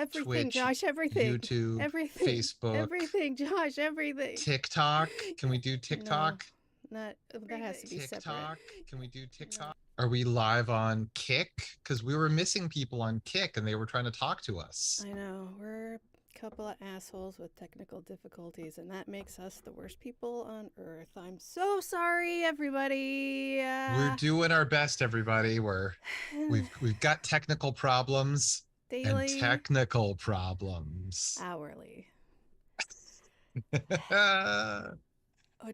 Everything, Twitch, Josh, everything. YouTube, Everything. Facebook, Everything, Josh, everything. TikTok. Can we do No, TikTok? not that has to be separate. TikTok. Can we do No. TikTok? Are we live on Kick? Because we were missing people on Kick and they were trying to talk to us. I know. We're a couple of assholes with technical difficulties, and that makes us the worst people on earth. I'm so sorry, everybody. We're doing our best, everybody. We've got technical problems and Daily, technical problems. hourly. What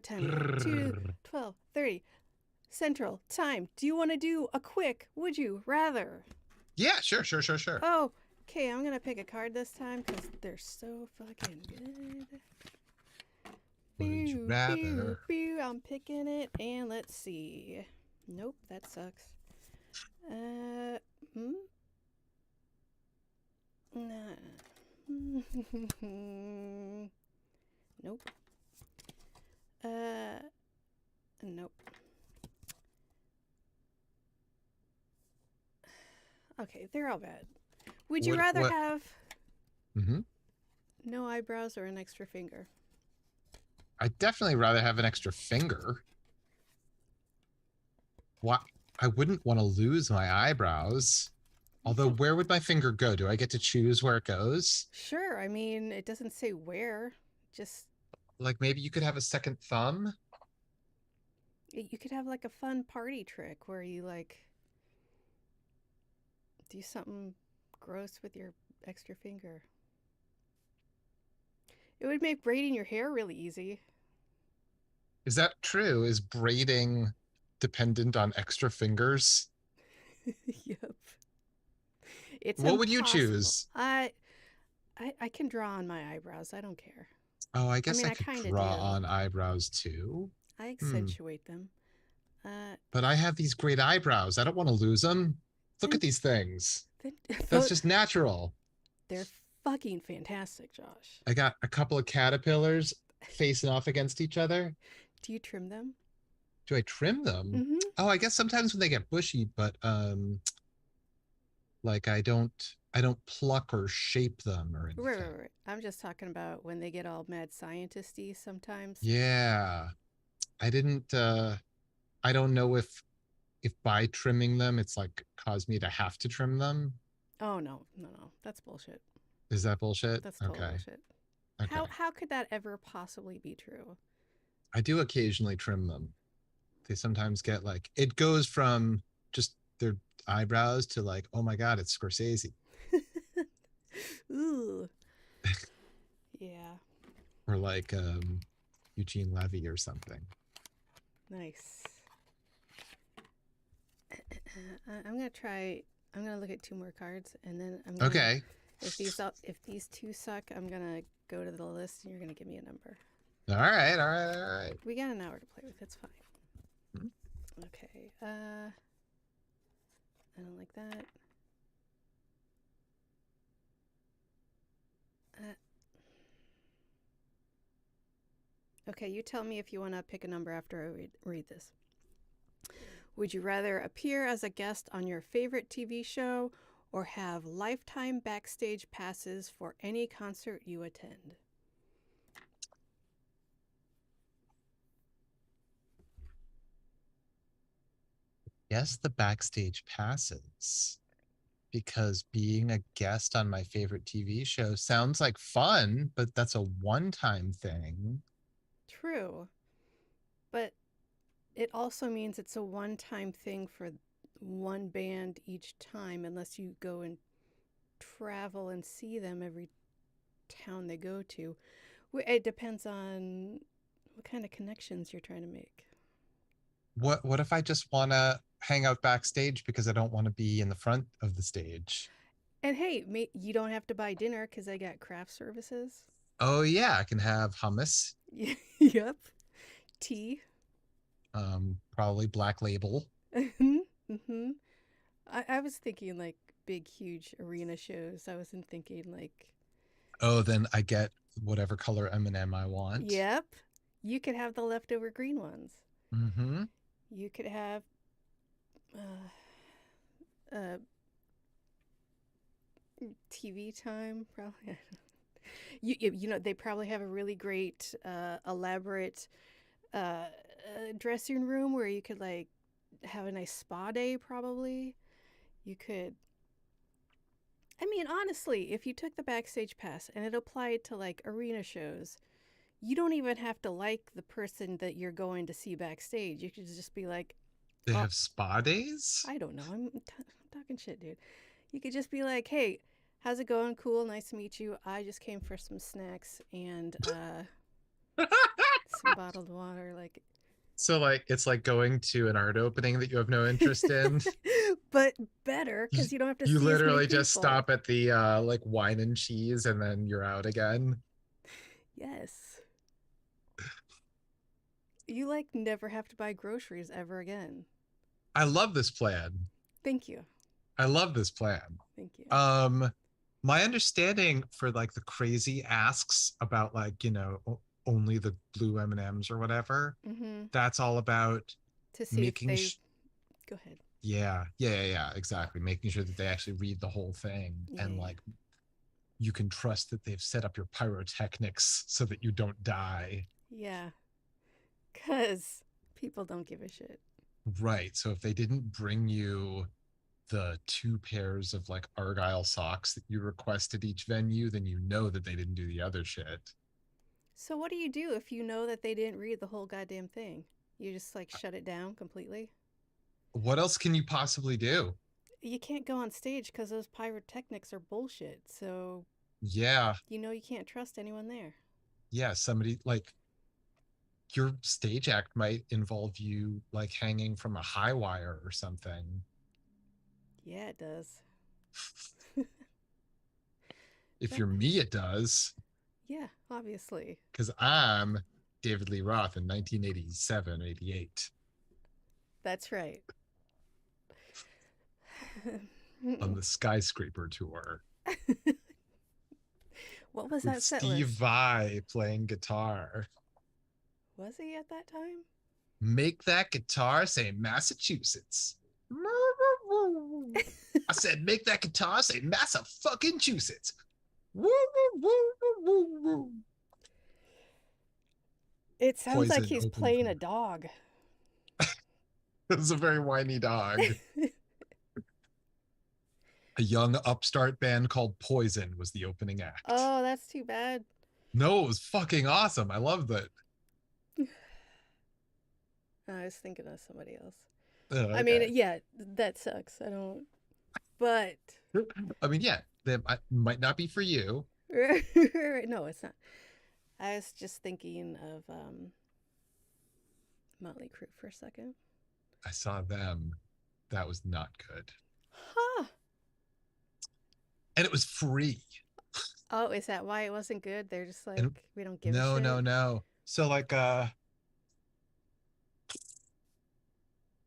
time is it? 2, 12, 30 Central Time. Do you want to do a quick would you rather? Yeah, sure. Oh, okay, I'm going to pick a card this time because they're so fucking good. Would you Boo, boo, rather? boo. I'm picking it, and let's see. Nope, that sucks. Hmm? Nah. Nope. Nope. Okay, they're all bad. Would you rather What? have Hmm. no eyebrows or an extra finger? I'd definitely rather have an extra finger. Why? I wouldn't want to lose my eyebrows. Although, where would my finger go? Do I get to choose where it goes? Sure, I mean, it doesn't say where. Just, Like maybe you could have a second thumb. you could have like a fun party trick where you like do something gross with your extra finger. It would make braiding your hair really easy. Is that true? Is braiding dependent on extra fingers? Yep. It's What would you impossible. choose? I can draw on my eyebrows. I don't care. Oh, I I guess mean, I I could kind of draw do. on eyebrows too. I Hmm. accentuate them. Uh, But I have these great eyebrows. I don't want to lose them. Look then, at these things. then That's just natural. they're fucking fantastic, Josh. I got a couple of caterpillars facing off against each other. Do you trim them? Do I trim them? Mm-hmm. Oh, I guess sometimes when they get bushy, but like I don't pluck or shape them or anything. Right. I'm just talking about when they get all mad scientisty sometimes. Yeah. I didn't I don't know if by trimming them it's like caused me to have to trim them. Oh no. That's bullshit. Is that bullshit? That's total Okay. bullshit. Okay. How could that ever possibly be true? I do occasionally trim them. They sometimes get like it goes from just their eyebrows to like, oh my God, it's Scorsese. Ooh. Yeah. Or like Eugene Levy or something. Nice. I'm gonna try. I'm gonna look at two more cards, and then I'm gonna. Okay. If these two suck, I'm gonna go to the list, and you're gonna give me a number. All right. We got an hour to play with. It's fine. Hmm. Okay. I don't like that. Uh, okay, you tell me if you want to pick a number after I read this. Would you rather appear as a guest on your favorite TV show or have lifetime backstage passes for any concert you attend? Yes, the backstage passes because being a guest on my favorite TV show sounds like fun, but that's a one-time thing. True, but it also means it's a one time thing for one band each time, unless you go and travel and see them every town they go to. It depends on what kind of connections you're trying to make. What if I just want to hang out backstage because I don't want to be in the front of the stage? And hey, you don't have to buy dinner because I got craft services. Oh yeah, I can have hummus, Yep. Tea. probably Black Label. Mm-hmm. I was thinking like big, huge arena shows. I wasn't thinking like, Oh, then I get whatever color M&M I want. yep, you could have the leftover green ones. Mm-hmm. You could have uh, uh, TV time, probably. You know, they probably have a really great, elaborate dressing room where you could like have a nice spa day. Probably you could. I mean, honestly, if you took the backstage pass and it applied to like arena shows, you don't even have to like the person that you're going to see backstage. You could just be like, They oh, have spa days? I don't know. I'm talking shit, dude. You could just be like, hey, how's it going? Cool. Nice to meet you. I just came for some snacks and some bottled water. Like, So like it's like going to an art opening that you have no interest in. but better You, because you don't have to you see as many literally just people. stop at the like wine and cheese and then you're out again. Yes. You like never have to buy groceries ever again. I love this plan. Thank you. I love this plan. Thank you. Um my understanding for like the crazy asks about like, only the blue M&Ms or whatever, Mm-hmm. that's all about To see if making they go ahead. yeah, exactly, making sure that they actually read the whole thing, Yeah, and yeah, like you can trust that they've set up your pyrotechnics so that you don't die. yeah. Cause people don't give a shit. Right, so if they didn't bring you the two pairs of like argyle socks that you request at each venue, then you know that they didn't do the other shit. So what do you do if you know that they didn't read the whole goddamn thing? You just like shut it down completely? What else can you possibly do? You can't go on stage because those pyrotechnics are bullshit. So Yeah, you know you can't trust anyone there. yeah, somebody like your stage act might involve you like hanging from a high wire or something. Yeah, it does. If That, you're me, it does, yeah, obviously. because I'm David Lee Roth in 1987, 88 That's right. on the Skyscraper tour What was with that set Steve list? Vai playing guitar. Was he at that time? Make that guitar say Massachusetts. I said, make that guitar say Massachusetts. It sounds like Poison he's open for playing a dog. it was a very whiny dog. A young upstart band called Poison was the opening act. Oh, that's too bad. No, it was fucking awesome. I loved it. I was thinking of somebody else. I mean, Okay. yeah, that sucks. I don't. But I mean, yeah, they might not be for you. no, it's not. I was just thinking of Motley Crue for a second. I saw them. That was not good. Huh. And it was free. Oh, is that why it wasn't good? They're just And like, we don't give a no, no, shit. no. So like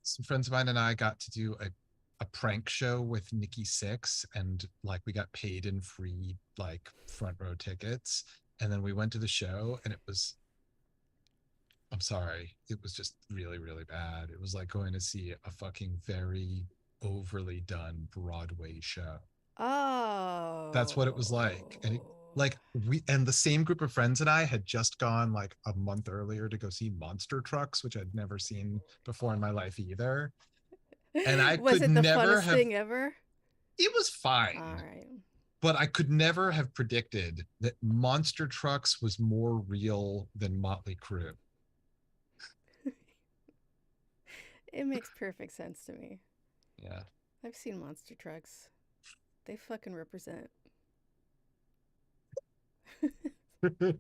some friends of mine and I got to do a prank show with Nikki Six, and like we got paid in free like front row tickets. And then we went to the show and it was, I'm sorry, it was just really, really bad. It was like going to see a fucking very overly done Broadway show. That's what it was like. And it, Oh. like we and the same group of friends and I had just gone like a month earlier to go see Monster Trucks, which I'd never seen before in my life either. And I Was could it the never funnest have, thing ever? it was All fine, right. but I could never have predicted that Monster Trucks was more real than Motley Crue. It makes perfect sense to me. Yeah. I've seen monster trucks. They fucking represent. What do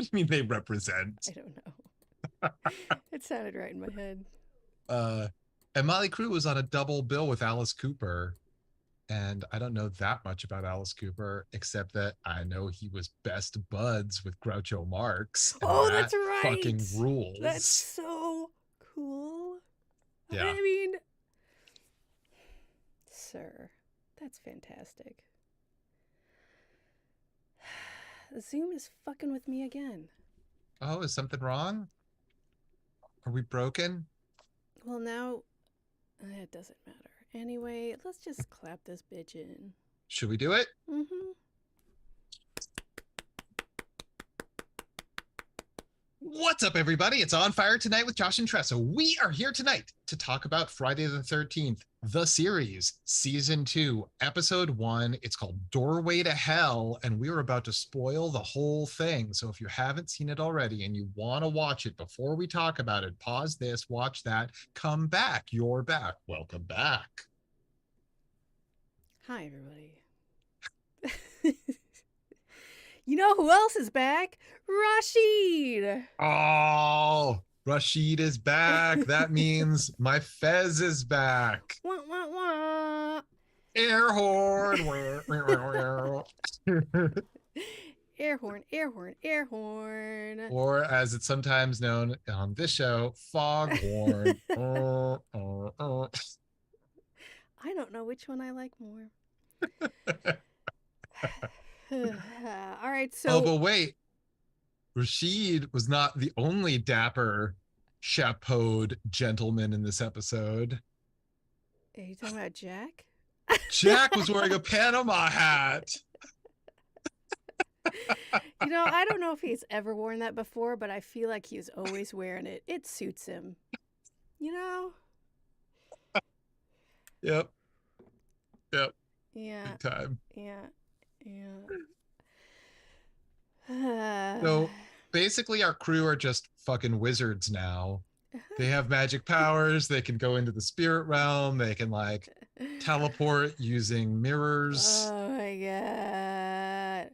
you mean they represent? I don't know. It sounded right in my head. Uh, and Motley Crue was on a double bill with Alice Cooper. And I don't know that much about Alice Cooper, except that I know he was best buds with Groucho Marx, and Oh, that's that right. fucking That's rules. so cool. Yeah. I mean, sir, that's fantastic. Zoom is fucking with me again. Oh, is something wrong? Are we broken? Well, now it doesn't matter. Anyway, let's just clap this bitch in. Should we do it? Mm-hmm. What's up, everybody? It's On Fire Tonight with Josh and Tressa. We are here tonight to talk about Friday the 13th, the series, season 2, episode 1. It's called Doorway to Hell, and we are about to spoil the whole thing. So if you haven't seen it already and you want to watch it before we talk about it, pause this, watch that, come back. You're back. Welcome back. Hi, everybody. You know who else is back? Rashid! Oh, Rashid is back. That means my Fez is back. Wah, wah, wah. Air horn. Air horn, air horn, air horn. Or as it's sometimes known on this show, foghorn. I don't know which one I like more. All right, Oh, so but wait. Rashid was not the only dapper, chapeaued gentleman in this episode. are you talking about Jack? Jack was wearing a Panama hat. You know, I don't know if he's ever worn that before, but I feel like he's always wearing it. It suits him. You know? Yep. Yep. Yeah. Big time. Yeah. So basically, our crew are just fucking wizards now. They have magic powers. They can go into the spirit realm. They can like teleport using mirrors. Oh my god.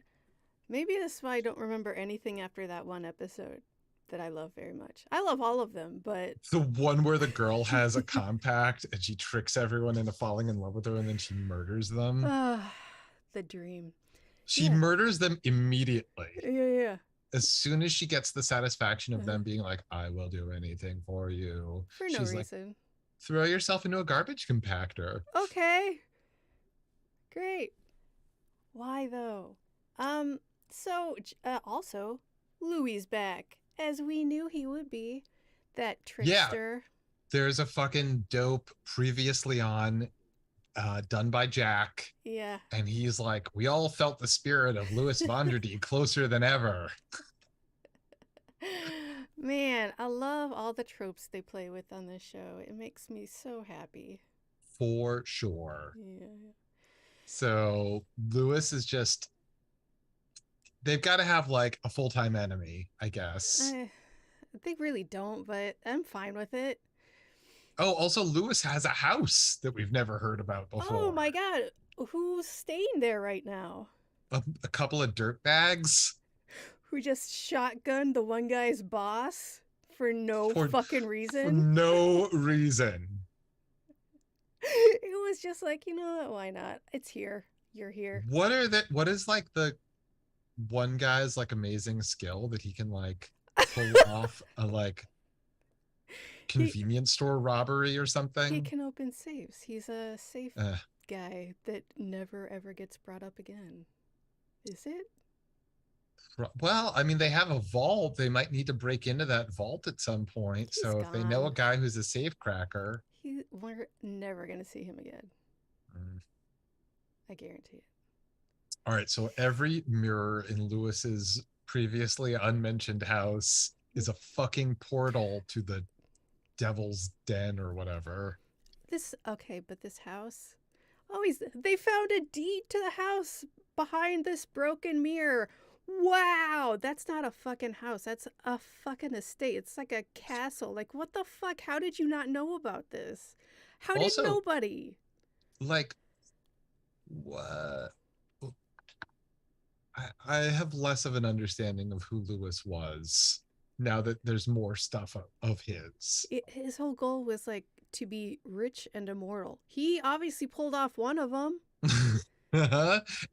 Maybe that's why I don't remember anything after that one episode that I love very much. I love all of them, but The one where the girl has a compact and she tricks everyone into falling in love with her and then she murders them. the dream. She Yeah. murders them immediately. Yeah. As soon as she gets the satisfaction of them being like, I will do anything for you. For no She's reason. like, throw yourself into a garbage compactor. Okay. Great. Why though? So also, Louie's back, as we knew he would be. That trickster. There's a fucking dope previously on, done by Jack. Yeah. And he's like, we all felt the spirit of Louis Vonderdy closer than ever. Man, I love all the tropes they play with on this show. It makes me so happy. For sure. Yeah. So Louis is just, they've got to have like a full-time enemy, I guess. They really don't, but I'm fine with it. Oh, also Louis has a house that we've never heard about before. Oh my god, who's staying there right now? A couple of dirt bags. Who just shotgunned the one guy's boss for no fucking reason? For no reason. It was just like, you know what, why not? It's here. You're here. What is like the one guy's like amazing skill that he can like pull off a like convenience store robbery or something? He can open safes. He's a safe guy that never ever gets brought up again. Is it? Well, I mean, they have a vault. They might need to break into that vault at some point. He's so if they know a gone. guy who's a safe cracker, we're never gonna see him again. I guarantee it. All right, so every mirror in Louis's previously unmentioned house is a fucking portal to the devil's den or whatever. But this house. Oh, they found a deed to the house behind this broken mirror. Wow, that's not a fucking house. That's a fucking estate. It's like a castle. Like, what the fuck? How did you not know about this? How did nobody? Like, what? I have less of an understanding of who Louis was now that there's more stuff of his. His whole goal was like to be rich and immortal. He obviously pulled off one of them.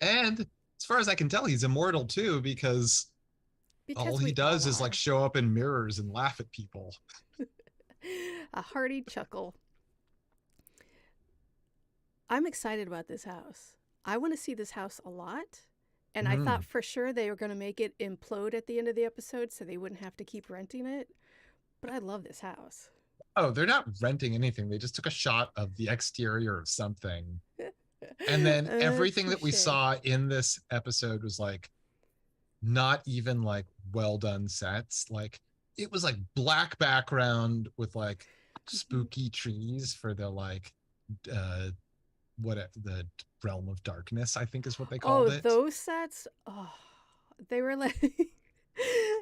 And as far as I can tell, he's immortal too, because all he does is like show up in mirrors and laugh at people. A hearty chuckle. I'm excited about this house. I want to see this house a lot. And I thought for sure they were going to make it implode at the end of the episode so they wouldn't have to keep renting it. But I love this house. Oh, they're not renting anything. They just took a shot of the exterior of something And then everything that we Touche. saw in this episode was like not even like well done sets. Like it was like black background with like Mhm. spooky trees for the like uh what the realm of darkness, I think is what they called Oh, it. those sets? Oh, they were like a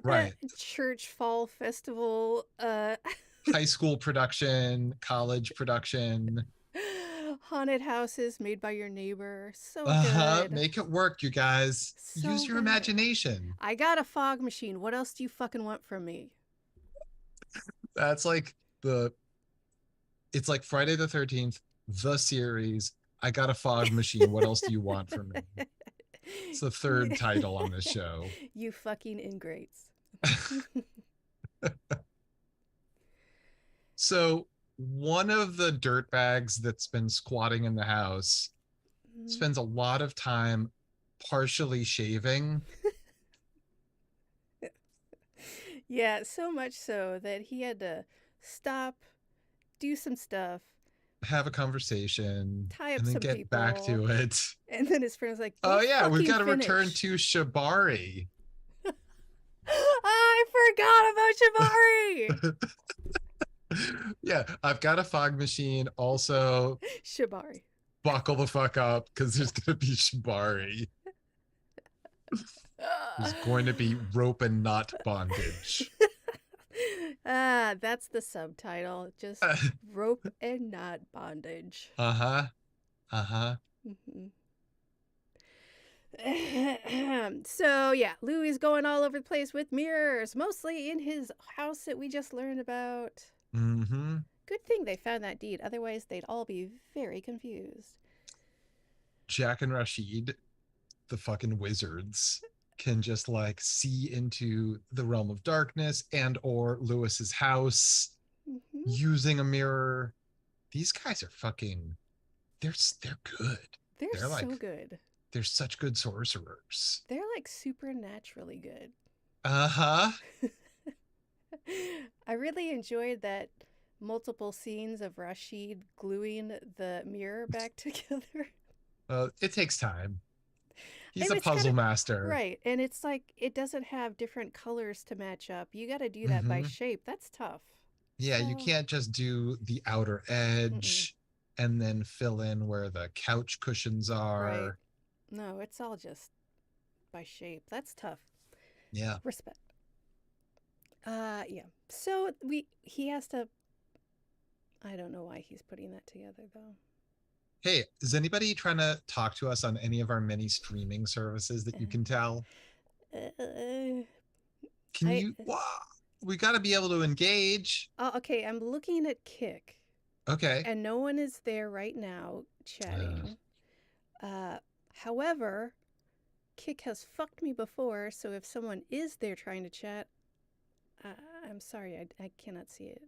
Right. church fall festival. High school production, college production. Haunted houses made by your neighbor. So Uh-huh. good. Make it work, you guys. Use So your good. imagination. I got a fog machine. What else do you fucking want from me? That's like the it's like Friday the 13th, the series. I got a fog machine. What else do you want from me? It's the you, third title on this show. you fucking ingrates. So one of the dirtbags that's been squatting in the house spends a lot of time partially shaving. Yeah, so much so that he had to stop, do some stuff, Have a conversation, tie up and then some get back people, to it. and then his friend's like, Oh "Don't yeah, we've fucking got to return finish." to Shibari. I forgot about Yeah, I've got a fog machine. Also, Shibari. Shibari. buckle the fuck up because there's gonna be Shibari. There's going to be rope and knot bondage. That's the subtitle. Just rope and knot bondage. Uh-huh. Uh-huh. Mhm. So yeah, Louis going all over the place with mirrors, mostly in his house that we just learned about. Mm-hmm. Good thing they found that deed, otherwise they'd all be very confused. Jack and Rashid, the fucking wizards, can just like see into the realm of darkness and or Lewis's house Mm-hmm. using a mirror. These guys are fucking they're good. They're They're so like good. they're such good sorcerers. They're like supernaturally good. Uh-huh. I really enjoyed that multiple scenes of Rashid gluing the mirror back together. It takes time. He's And a it's kind puzzle of master. right. And it's like it doesn't have different colors to match up. You got to do that by Mm-hmm. shape. That's tough. Yeah, you So, can't just do the outer mm-mm, edge and then fill in where the couch cushions right. are. No, it's all just by shape. That's tough. Yeah. Respect. Yeah. So he has to. I don't know why he's putting that together though. Hey, is anybody trying to talk to us on any of our many streaming services that you can tell? Uh, Can I. you? Wow, we got to be able to engage. Oh, okay. I'm looking at Kick, Okay. and no one is there right now Uh, chatting. Uh, However, Kick has fucked me before, so if someone is there trying to chat, uh, I'm sorry, I cannot see it.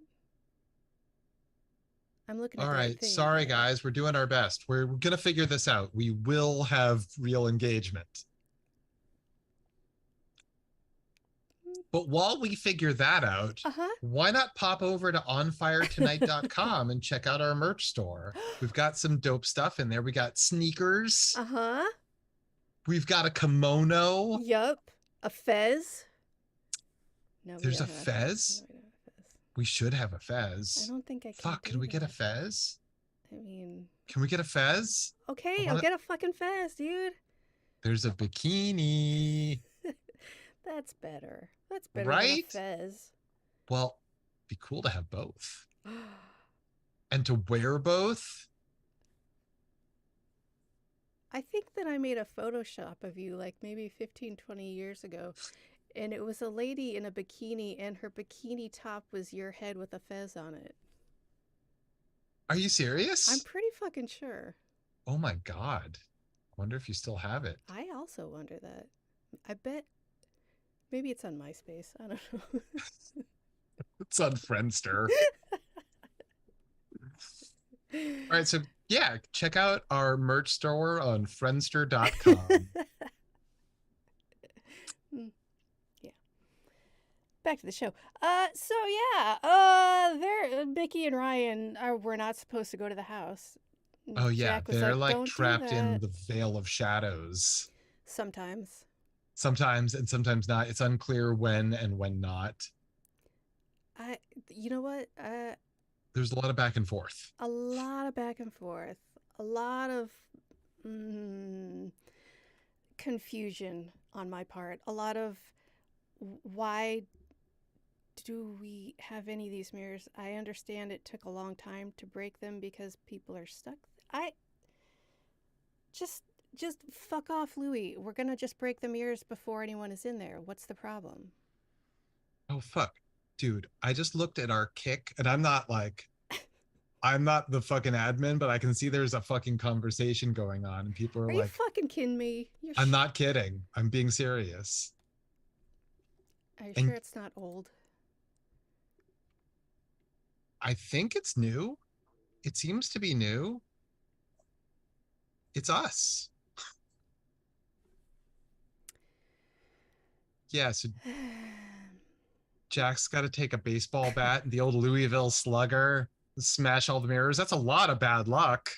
I'm looking at all the right right. thing, Sorry, but guys. We're doing our best. We're going to figure this out. We will have real engagement. But while we figure that out, uh huh. why not pop over to onfiretonight.com and check out our merch store? We've got some dope stuff in there. We got sneakers. Uh huh. We've got a kimono. Yup. A fez. No, we There's don't a have a fez. No, fez. we don't have a fez. We should have a I fez. don't think I can Fuck, do can we get a that. fez? I mean, Can we get a fez? I okay, I'll want to. get a fucking fez, dude. There's a bikini, That's better. That's better than a right? fez. Well, be cool to have both and to wear both. I think that I made a Photoshop of you like maybe 15, 20 years ago. And it was a lady in a bikini, and her bikini top was your head with a fez on it. Are you I'm serious? pretty fucking sure. Oh my God. Wonder if you still have it. I also wonder that. I bet maybe it's on MySpace. I don't know. It's on Friendster. All right. So, yeah, check out our merch store on friendster.com. Yeah. Back to the show. So yeah, Mickey and Ryan were not supposed to go to the house. Oh yeah, Jack was they're like, like don't do trapped in that. the veil of shadows Sometimes. sometimes, and sometimes not. It's unclear when and when not. I, you know what? There's a lot of back and forth. A lot of back and forth. A lot of mm, confusion on my part. A lot of why do we have any of these mirrors? I understand it took a long time to break them because people are stuck. I just just fuck off, Louis. We're gonna just break the mirrors before anyone is in there. What's the problem? Oh fuck. Dude, I just looked at our kick and I'm not the fucking admin, but I can see there's a fucking conversation going on and people are Are you like, fucking kidding me? I'm not kidding. I'm being serious. Are you sure And it's not old? I think it's new. It seems to be new. It's us. Yeah, so Jack's got to take a baseball bat and the old Louisville slugger, smash all the mirrors. That's a lot of bad luck.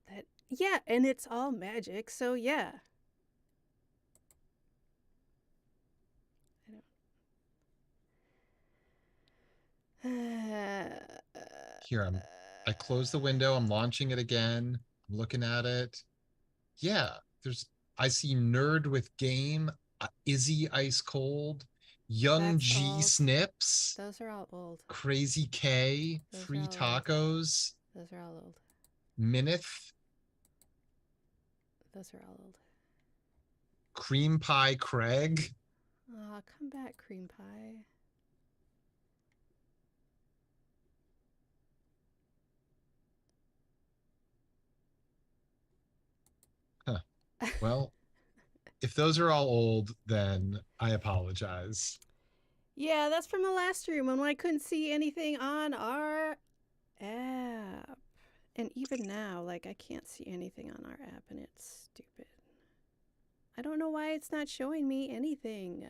That yeah, and it's all magic, so yeah. I Here, I close the window. I'm launching it again. I'm looking at it. Yeah, there's I see Nerd with Game, Izzy Ice Cold, Young That's G old. Snips, Those are all old. Crazy K, Those are Free all old. Tacos, Those are all old. Minith, Those are all old. Cream Pie Craig. Aw, come back, cream pie. Huh. Well, if those are all old, then I apologize. Yeah, that's from the last stream when I couldn't see anything on our app. And even now, like, I can't see anything on our app, and it's stupid. I don't know why it's not showing me anything.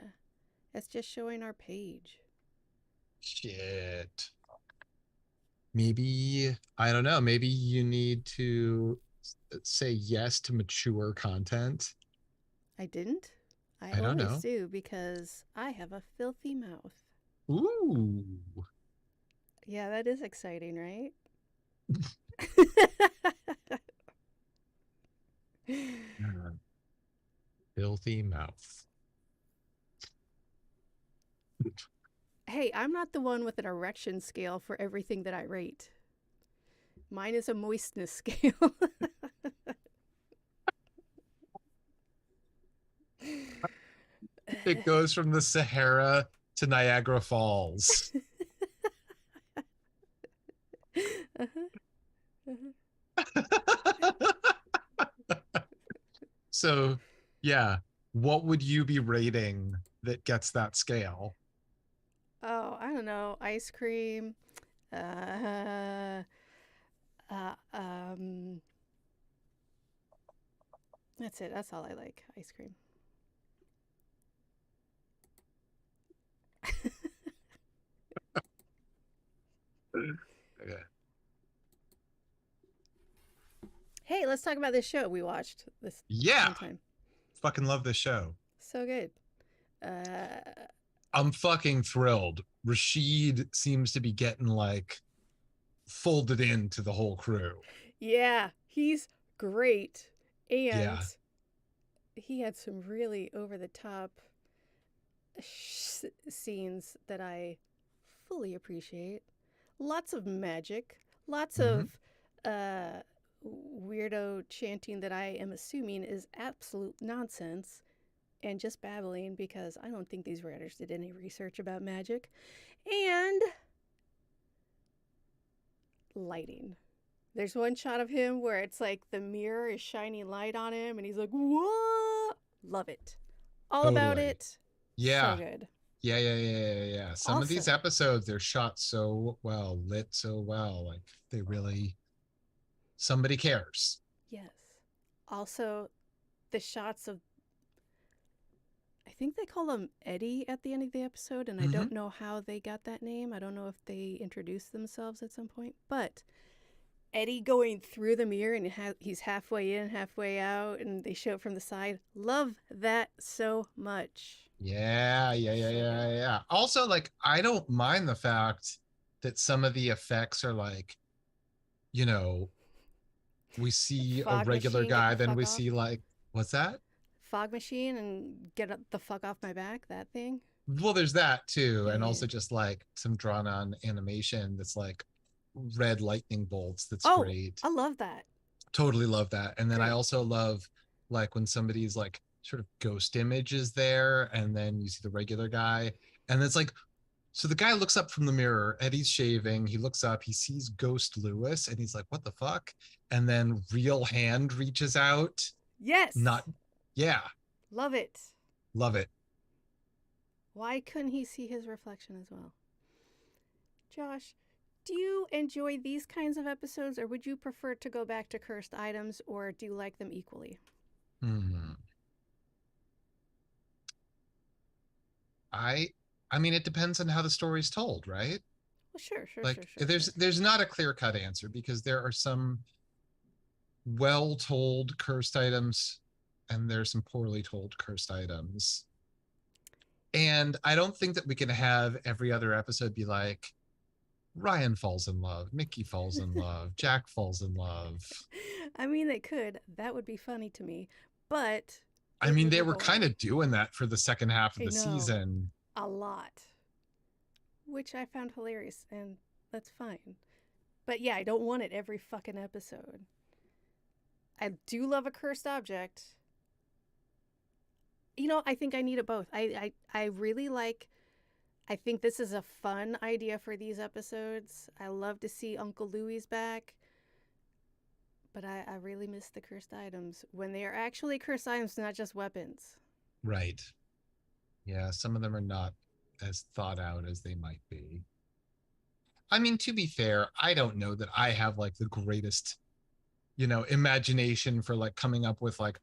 It's just showing our page. Shit. Maybe, I don't know, maybe you need to say yes to mature content. I didn't? I I don't always know. do because I have a filthy mouth. Ooh. Yeah, that is exciting, right? Filthy mouth. Hey, I'm not the one with an erection scale for everything that I rate. Mine is a moistness scale. It goes from the Sahara to Niagara Falls. Uh-huh, uh-huh. So, yeah, what would you be rating that gets that scale? Oh, I don't know. Ice cream. Uh, uh, um, that's it. That's all I like. Ice cream. Okay. Hey, let's talk about this show we watched this Yeah, one time. fucking love this show. So good. Uh, I'm fucking thrilled. Rashid seems to be getting like folded into the whole crew. yeah, he's great. And Yeah. he had some really over the top scenes that I fully appreciate. Lots of magic, lots Mm-hmm. of uh, weirdo chanting that I am assuming is absolute nonsense and just babbling because I don't think these writers did any research about magic. And lighting. There's one shot of him where it's like the mirror is shining light on him and he's like, "What?" Love it. All about Totally. it. So Yeah. good. Yeah. Some of these Also, episodes, they're shot so well, lit so well. Like they really, somebody cares. yes. Also, the shots of I think they call him Eddie at the end of the episode, and I Mm-hmm. don't know how they got that name. I don't know if they introduced themselves at some point, but Eddie going through the mirror and he's halfway in, halfway out, and they show it from the side. Love that so much. Yeah, yeah, yeah, So yeah, good. yeah. Also, like, I don't mind the fact that some of the effects are like, you know, we see a Fog regular machine, get guy, the then fuck we off. see like, what's that? Fog machine and get the fuck off my back. That thing. Well, there's that too, Yeah, and yeah. also just like some drawn on animation that's like red lightning bolts. That's Oh, great. I love that. Totally love that. And then I Great. also love like when somebody's like sort of ghost image is there, and then you see the regular guy, and it's like, so the guy looks up from the mirror, Eddie's shaving, he looks up, he sees Ghost Lewis, and he's like, what the fuck? And then real hand reaches out. Yes, Not, yeah, love it. love it. Why couldn't he see his reflection as well? Josh, do you enjoy these kinds of episodes, or would you prefer to go back to cursed items, or do you like them equally? Hmm. I I mean it depends on how the story's told, right? Well, sure, sure, sure, Like sure, there's sure. there's not a clear-cut answer because there are some well-told cursed items and there's some poorly told cursed items. And I don't think that we can have every other episode be like Ryan falls in love, Mickey falls in love, Jack falls in love. I mean, they could. That would be funny to me, but I it mean, would they be were kind boring. of doing that for the second half of I the know. season. A lot. Which I found hilarious, and that's fine. But yeah, I don't want it every fucking episode. I do love a cursed object. I think I need it both. I really like. I think this is a fun idea for these episodes. I love to see Uncle Louie's back, but I really miss the cursed items when they are actually cursed items, not just weapons. Right. Yeah, some of them are not as thought out as they might be. I mean, to be fair, I don't know that I have like the greatest, imagination for like coming up with like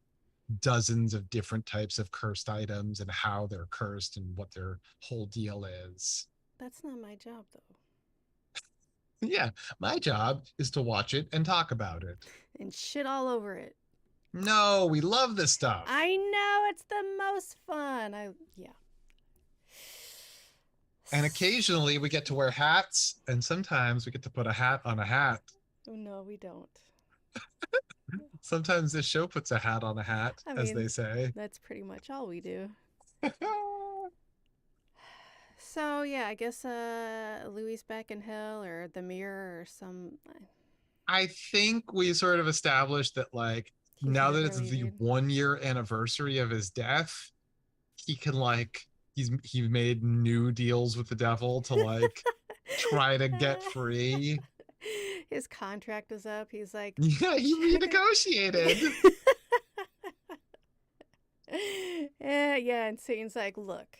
dozens of different types of cursed items and how they're cursed and what their whole deal is. That's not my job, though. Yeah, my job is to watch it and talk about it. And shit all over it. No, we love this stuff. I know it's the most fun. Yeah. And occasionally we get to wear hats, and sometimes we get to put a hat on a hat. Oh, no, we don't. Sometimes this show puts a hat on a hat, I as mean, they say. that's pretty much all we do. So yeah, I guess Louis back in hell or the mirror or some. I think we sort of established that, like, He's now that never it's the leaving. 1 year anniversary of his death, he can, like, he made new deals with the devil to, like, try to get free. His contract is up. He's like, Yeah, he renegotiated. yeah, yeah. And Satan's like, look,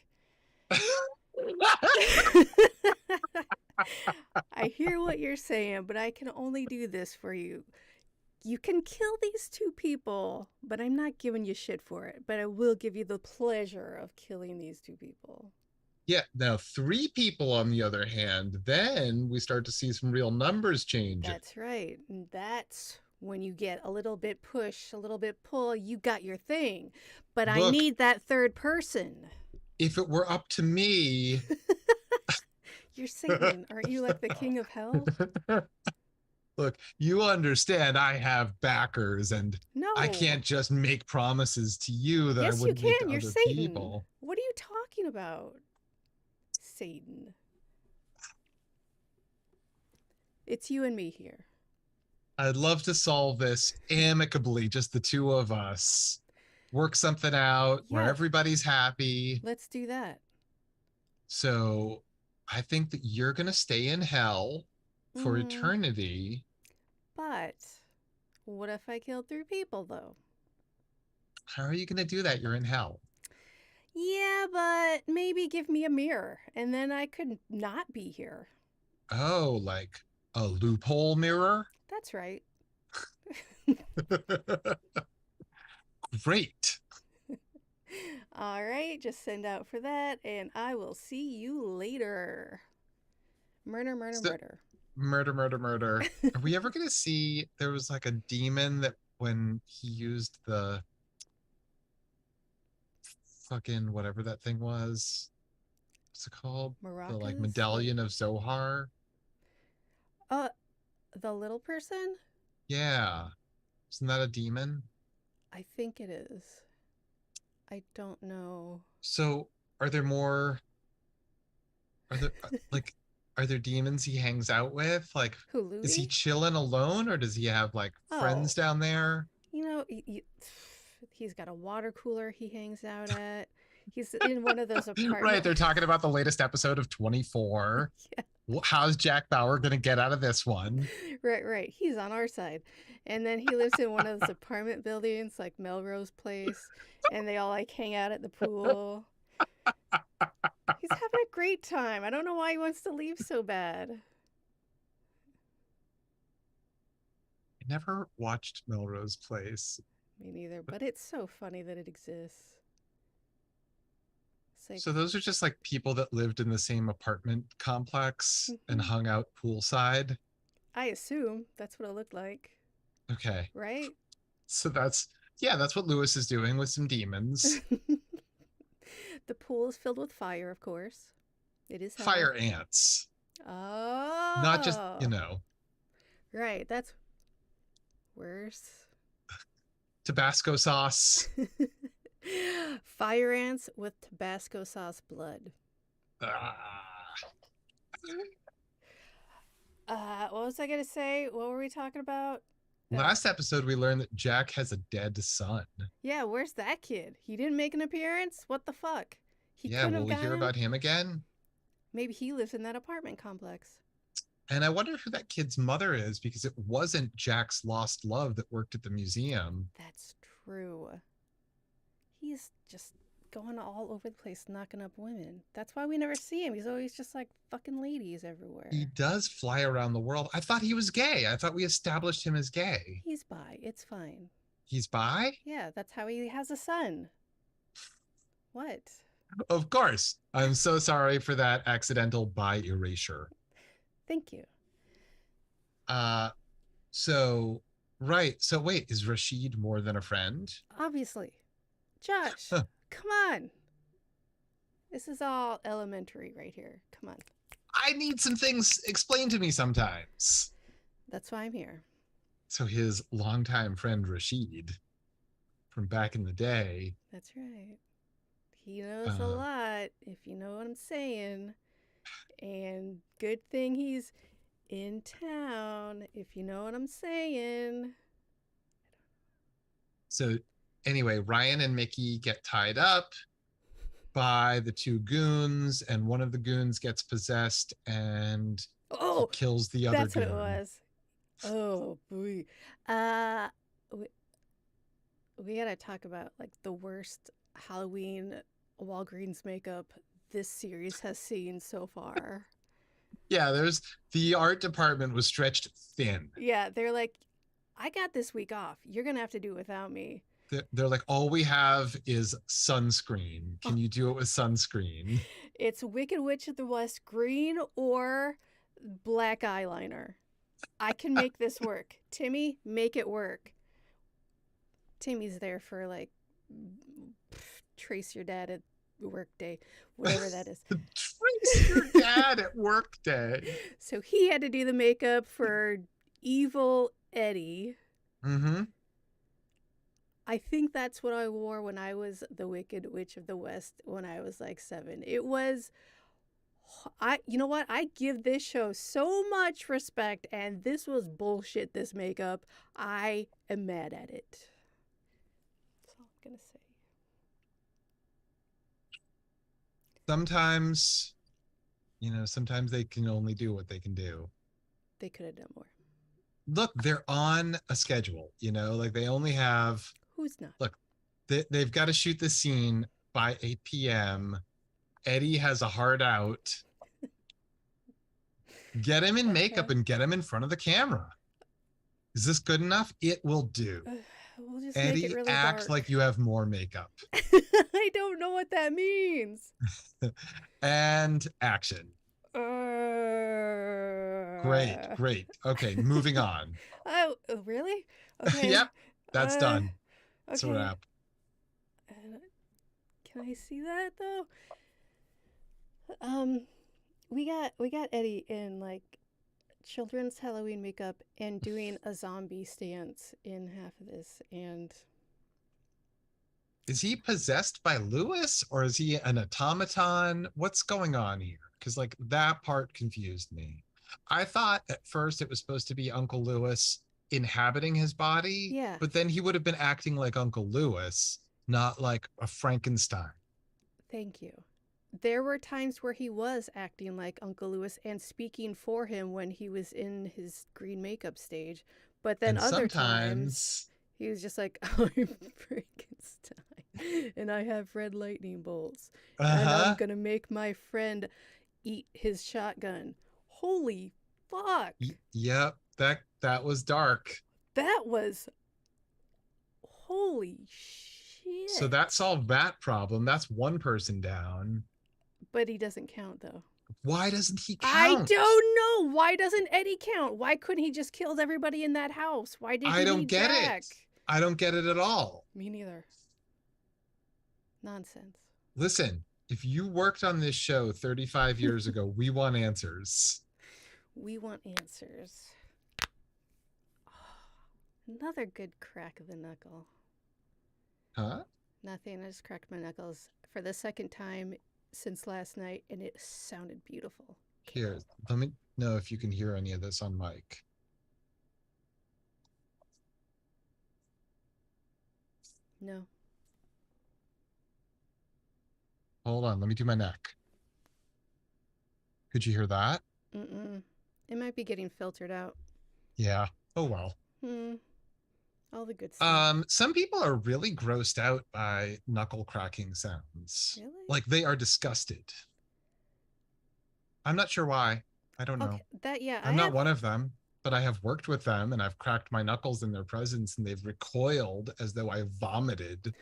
I hear what you're saying, but I can only do this for you. You can kill these two people, but I'm not giving you shit for it. But I will give you the pleasure of killing these two people. Yeah, now 3 people on the other hand, then we start to see some real numbers change. That's right. And that's when you get a little bit push, a little bit pull, you got your thing. But I Look, need that third person. if it were up to me. You're Satan. Aren't you like the king of hell? Look, you understand I have backers and I No. can't just make promises to you that I Yes, you wouldn't make can. to You're other Satan. people. What are you talking about? Satan. It's you and me here. I'd love to solve this amicably, just the two of us. Work something out where Yeah, everybody's happy. let's do that. So I think that you're going to stay in hell for Mm, eternity. but what if I killed three people, though? How are you going to do that? You're in hell. Yeah, but maybe give me a mirror and then I could not be here. Oh, like a loophole mirror? That's right. Great. All right, just send out for that and I will see you later. Murder, murder, So, murder. murder, murder, murder. Are we ever gonna see? There was like a demon that when he used the fucking whatever that thing was, what's it called? The like Maracas? What? medallion of Zohar. Uh, the little person? Yeah, isn't that a demon? I think it is. I don't know. So are there more? Are there like are there demons he hangs out with? Like, Who, is he Louis? chilling alone or does he have like Oh, friends down there? he's got a water cooler he hangs out at. He's in one of those Right, apartment. they're talking about the latest episode of 24. Yeah, How's Jack Bauer gonna get out of this one? right, right. He's on our side. And then he lives in one of those apartment buildings like Melrose Place, and they all like hang out at the pool. He's having a great time. I don't know why he wants to leave so bad. I never watched Melrose Place. Me neither, but it's so funny that it exists. It's like, So those are just like people that lived in the same apartment complex and mhm. hung out poolside. I assume that's what it looked like, Okay. right? So that's yeah, that's what Lewis is doing with some demons. The pool is filled with fire, of course. It is hell. Fire ants. Not just, Oh, right. That's worse. Tabasco sauce. Fire ants with Tabasco sauce blood. Ah. What was I gonna say? What were we talking about? Uh, Last episode, we learned that Jack has a dead son. yeah, where's that kid? He didn't make an appearance? What the fuck? He Yeah, couldn't will have we hear gone? about him again? Maybe he lives in that apartment complex. And I wonder who that kid's mother is because it wasn't Jack's lost love that worked at the museum. That's true. He's just going all over the place knocking up women. That's why we never see him. He's always just like fucking ladies He everywhere. does fly around the world. I thought he was gay. I thought we established him as gay. He's bi. It's fine. He's bi? Yeah, that's how he has a son. What? Of course. I'm so sorry for that accidental bi erasure. Thank you. Uh so right. So wait, is Rashid more than a friend? Obviously. Josh, Huh. come on. This is all elementary right here. Come on. I need some things explained to me sometimes. That's why I'm here. So his longtime friend Rashid from back in the day, That's right. He knows a uh, lot, if you know what I'm saying. And good thing he's in town, if you know what I'm saying. so anyway, Ryan and Mickey get tied up by the two goons, and one of the goons gets possessed and he Oh, kills the other that's what it goon. was. Oh, boy. Uh, we, we gotta talk about like the worst Halloween Walgreens makeup this series has seen so far. Yeah, there's the art department was stretched thin. Yeah, they're like, I got this week off. You're gonna have to do it without me. They're like, all we have is sunscreen. Oh, Can you do it with sunscreen? it's Wicked Witch of the West green or black eyeliner. I can make this work. Timmy, make it work. Timmy's there for like trace your dad at work day, whatever that is. Trace your dad at work day. So he had to do the makeup for evil Eddie. Mm-hmm. I think that's what I wore when I was the Wicked Witch of the West when I was like 7. It was you know what? I give this show so much respect and this was bullshit this makeup. I am mad at it. That's all I'm going to say. Sometimes, sometimes they can only do what they can do. They could have done more. Look, they're on a schedule, like they only have, Who's not? look, they've got to shoot the scene by 8 p.m. Eddie has a hard out. Get him in makeup Okay. and get him in front of the camera. Is this good enough? It will do. We'll just make it Eddie, really act dark. like you have more makeup. I don't know what that means. And action. Great, great. Okay, moving on. Oh, really? Okay. Yep, that's Uh, done. It's a okay. wrap. Uh, can I see that though? Um, we got Eddie in like children's Halloween makeup and doing a zombie stance in half of this, and Is he possessed by Lewis or is he an automaton? What's going on here? Because like that part confused me. I thought at first it was supposed to be Uncle Lewis inhabiting his body, yeah, but then he would have been acting like Uncle Lewis, not like a Frankenstein. thank you. There were times where he was acting like Uncle Lewis and speaking for him when he was in his green makeup stage, but then And other times sometimes, he was just like, I'm Frankenstein and I have red lightning bolts and I'm uh-huh. gonna make my friend eat his shotgun. Holy fuck! Yep, that was dark. That was holy So shit. that solved that problem. That's one person down. But he doesn't count though. Why doesn't he I count? don't know. Why doesn't Eddie count? Why couldn't he just killed everybody in that house? Why did I he don't need get it. Jack? I don't get it at all. Me neither. Nonsense. Listen, if you worked on this show 35 years ago, we want answers. We want answers. Oh, another good crack of the knuckle. Huh? Nothing. I just cracked my knuckles for the second time since last night, and it sounded beautiful. Here, let me know if you can hear any of this on mic. No. Hold on, let me do my neck. Could you hear that? Mm-mm. It might be getting filtered out. Yeah. Oh well. Hmm. All the good stuff. Some people are really grossed out by knuckle cracking sounds. Really? Like they are disgusted. I'm not sure why. I don't Okay. know. That, yeah, I I'm not have. one of them, but I have worked with them and I've cracked my knuckles in their presence and they've recoiled as though I vomited.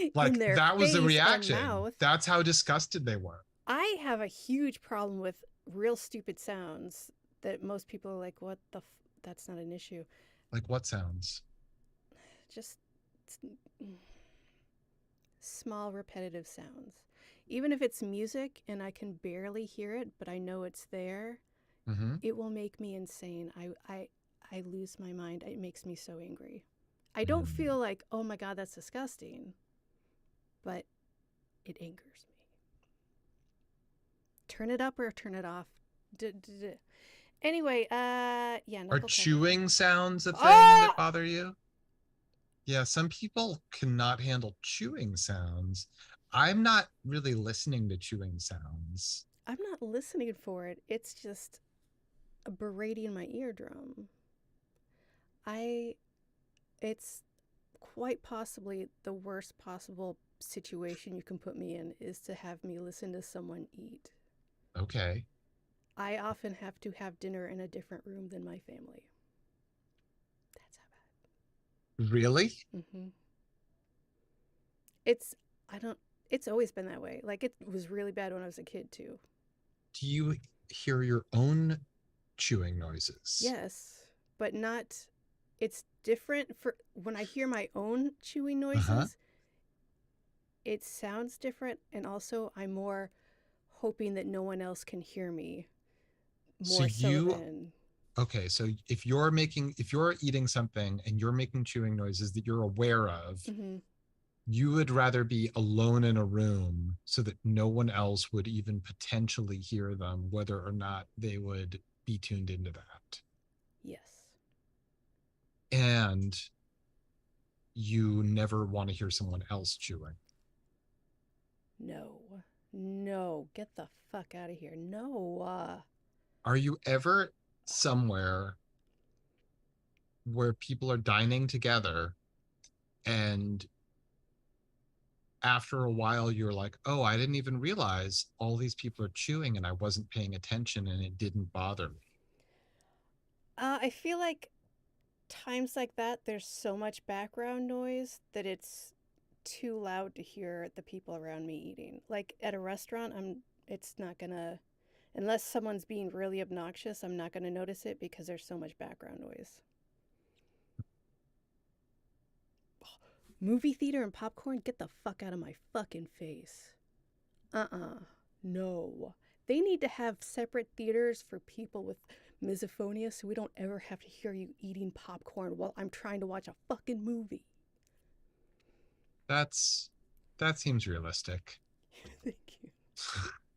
In Like their that was the face and reaction. mouth. That's how disgusted they were. I have a huge problem with real stupid sounds that most people are like, what the that's not an issue. Like what sounds? Just small repetitive sounds. Even if it's music and I can barely hear it, but I know it's there, Mm-hmm. it will make me insane. I lose my mind. It makes me so angry. I don't Mm. feel like, oh my god, that's disgusting, but it angers me. Turn it up or turn it off. Anyway, yeah, Are knuckle cracking. chewing sounds a thing Oh, that bother you? Yeah, some people cannot handle chewing sounds. I'm not really listening to chewing sounds. I'm not listening for it. It's just berating my eardrum. I it's quite possibly the worst possible situation you can put me in is to have me listen to someone eat. Okay. I often have to have dinner in a different room than my family. That's how Really? bad. It's I don't. It's always been that way. Like it was really bad when I was a kid too. Do you hear your own chewing noises? Yes, but not. It's different for when I hear my own chewing Uh-huh. noises. It sounds different, and also I'm more hoping that no one else can hear me So more so you than. okay, so if you're eating something and you're making chewing noises that you're aware of, Mm-hmm. you would rather be alone in a room so that no one else would even potentially hear them, whether or not they would be tuned into that. Yes. And you never want to hear someone else chewing. No. No. Get the fuck out of here. No. Are you ever somewhere where people are dining together and after a while you're like, oh, I didn't even realize all these people are chewing and I wasn't paying attention and it didn't bother me? I feel like times like that, there's so much background noise that it's too loud to hear the people around me eating. Like at a restaurant, it's not gonna, Unless someone's being really obnoxious, I'm not going to notice it because there's so much background noise. Movie theater and popcorn? Get the fuck out of my fucking face. No. They need to have separate theaters for people with misophonia so we don't ever have to hear you eating popcorn while I'm trying to watch a fucking movie. That's that seems realistic. Thank you.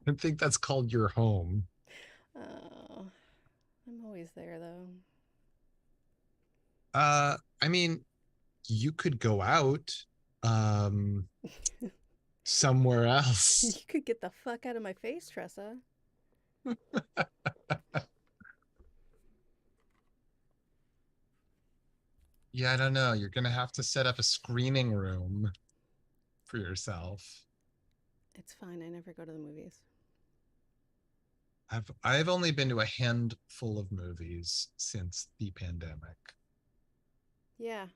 I think that's called your home. Oh, I'm always there though. I mean, you could go out um somewhere You else. could get the fuck out of my face, Tressa. Yeah, I don't know. You're gonna have to set up a screening room for yourself. It's fine. I never go to the movies. I've only been to a handful of movies since the pandemic. Yeah.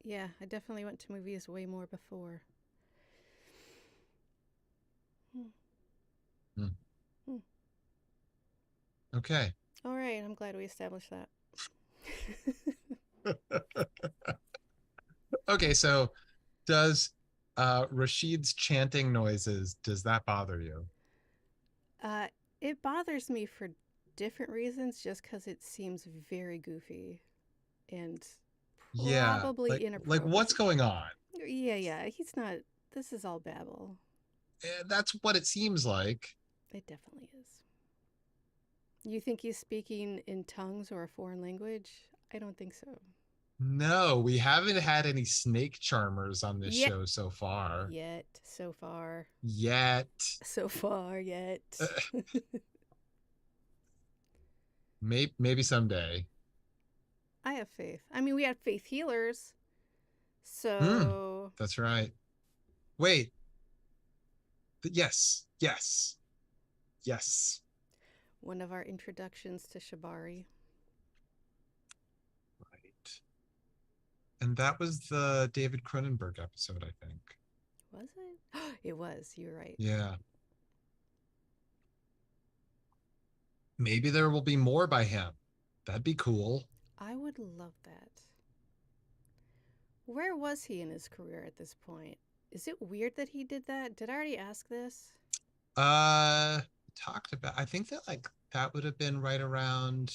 Yeah, I definitely went to movies way more before. Hmm. Hmm. Hmm. Okay. All right, I'm glad we established that. Okay, so does Rashid's chanting noises, does that bother you? uh, it bothers me for different reasons just because it seems very goofy and Yeah, probably like what's inappropriate. going on? Yeah, he's not. This is all babble. That's what it seems like. It definitely is. You think he's speaking in tongues or a foreign language? I don't think so. No, we haven't had any snake charmers on this Yet, show so far. so far, Yet. so far, yet. Maybe someday. I have faith. I mean, we had faith healers, Hmm, so that's right. Wait. Yes. Yes. Yes. one of our introductions to Shibari. Right. And that was the David Cronenberg episode, I think. Was it? It was. You're right. Yeah. Maybe there will be more by him. That'd be cool. I would love that. Where was he in his career at this point? Is it weird that he did that? Did I already ask this? Uh talked about I think that like that would have been right around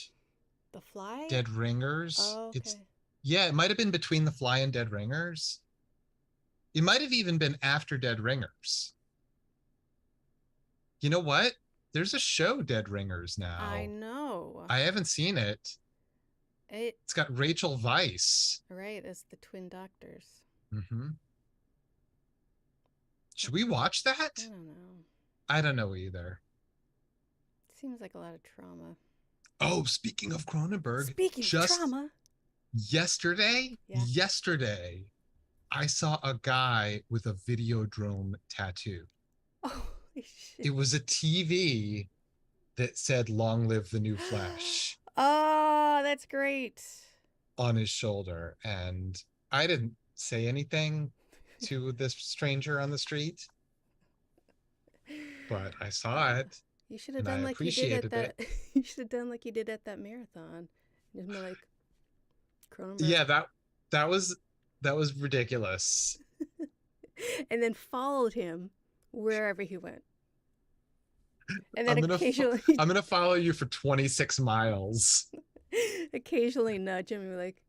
The Fly? Dead Ringers. Oh, It's okay. yeah, it might have been between The Fly and Dead Ringers. It might have even been after Dead Ringers. You know what? There's a show, Dead Ringers, I now. know. I haven't seen it. It It's got Rachel Weisz. right as the Twin Doctors. Mm-hmm. Should we watch I that? don't know. I don't know either. Seems like a lot of trauma. Oh, speaking of Cronenberg, Speaking of just trauma, yesterday, yeah. yesterday, I saw a guy with a Videodrome tattoo. Holy shit. It was a TV that said "Long live the new Flesh" Oh, that's great. on his shoulder, and I didn't say anything to this stranger on the street, but I saw it You should have and I done like you did at appreciated it. that. You should have done like you did at that marathon. Just be like Cronenberg, Yeah, that was that was ridiculous. and then followed him wherever he went, and then I'm gonna occasionally, I'm gonna follow you for 26 miles. occasionally nudge him and be like,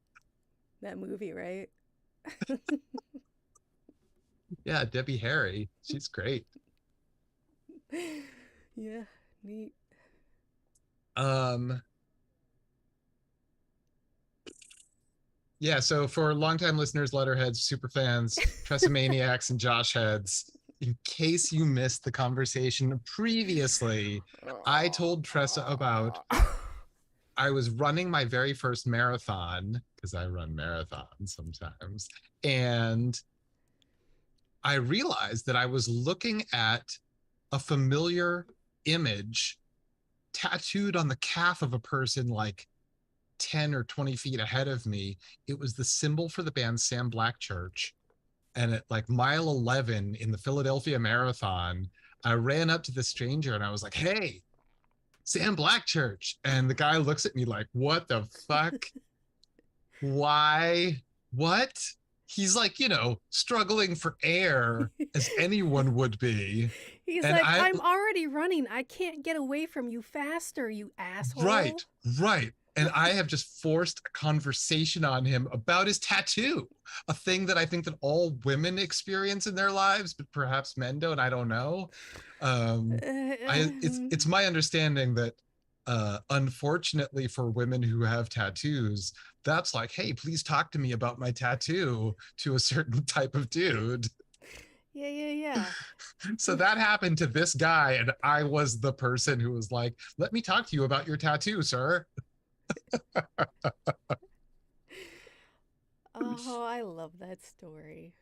"That movie, right?" Yeah, Debbie Harry, she's great. Yeah, neat. Um, yeah, so for longtime listeners, Letterheads, super fans, Tressamaniacs, and Josh heads, in case you missed the conversation previously, I told Tressa about I was running my very first marathon because I run marathons sometimes. And I realized that I was looking at a familiar image tattooed on the calf of a person like 10 or 20 feet ahead of me. It was the symbol for the band Sam Blackchurch. And at like mile 11 in the Philadelphia Marathon, I ran up to the stranger and I was like, "Hey, Sam Blackchurch." And the guy looks at me like, "What the fuck? Why? What?" He's like, struggling for air as anyone would be. He's And like, I'm already running. I can't get away from you faster, you asshole. right, right. And I have just forced a conversation on him about his tattoo, a thing that I think that all women experience in their lives, but perhaps men don't. I don't know. It's my understanding that unfortunately for women who have tattoos, that's like, "Hey, please talk to me about my tattoo," to a certain type of dude. Yeah. So that happened to this guy, and I was the person who was like, "Let me talk to you about your tattoo, sir." Oh, I love that story.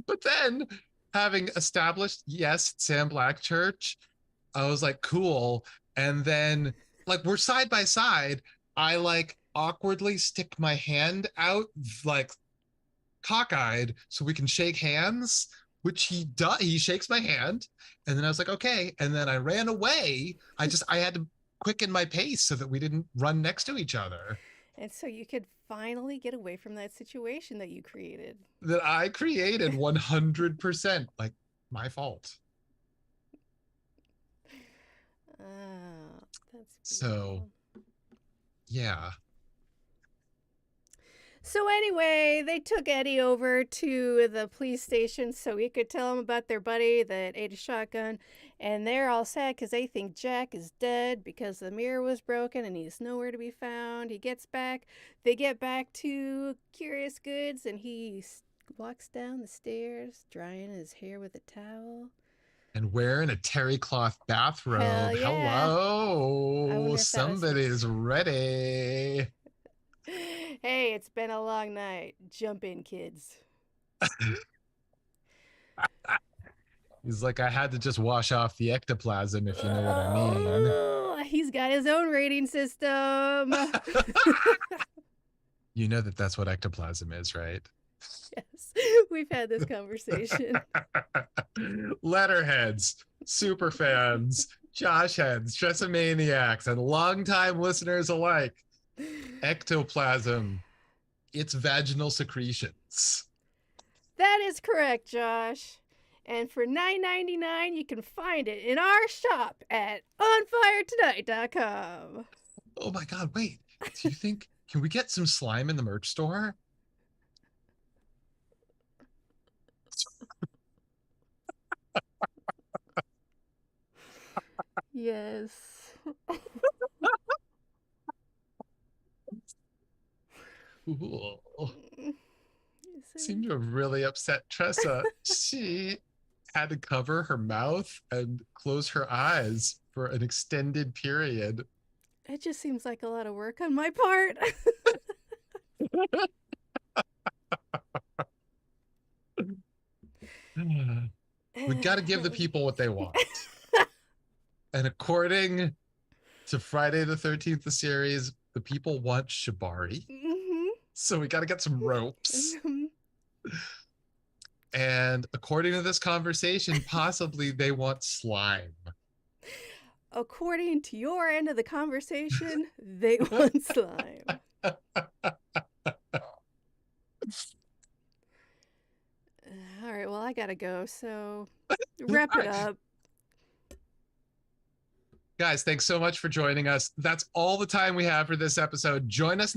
But then, having established, yes, Sam Blackchurch, I was like, "Cool." And then, like, we're side by side. I like awkwardly stick my hand out, like cockeyed, so we can shake hands, which he does. He shakes my hand. And then I was like, "Okay." And then I ran away. I had to quicken my pace so that we didn't run next to each other. And so you could finally get away from that situation that you created. That I created 100%, like, my fault. Oh, that's So, beautiful. yeah. So anyway, they took Eddie over to the police station so he could tell them about their buddy that ate a shotgun. And they're all sad because they think Jack is dead because the mirror was broken and he's nowhere to be found. He gets back. They get back to Curious Goods and he walks down the stairs drying his hair with a towel. And wearing a terry cloth Hell bathrobe. yeah. I Hello, wonder if that was his. somebody's ready. Hey, it's been a long night. Jump in, kids. He's like, "I had to just wash off the ectoplasm, if you know what I mean." Oh, he's got his own rating system. You know that that's what ectoplasm is, right? Yes, we've had this conversation. Letterheads, super fans, Josh heads, Chessamaniacs, and longtime listeners alike. Ectoplasm, it's vaginal secretions. That is correct, Josh. And for $9.99, you can find it in our shop at onfiretonight.com. Oh my God, wait. Do you think, can we get some slime in the merch store? Yes. Ooh. So, Seemed to have really upset Tressa. She had to cover her mouth and close her eyes for an extended period. it just seems like a lot of work on my part. We got to give the people what they want. And according to Friday the 13th, the series, the people want shibari. Mm-hmm. So we got to get some ropes. And according to this conversation, possibly they want slime. According to your end of the conversation, they want slime. All right, well, I gotta go, so wrap it up. Guys, thanks so much for joining us. That's all the time we have for this episode. Join us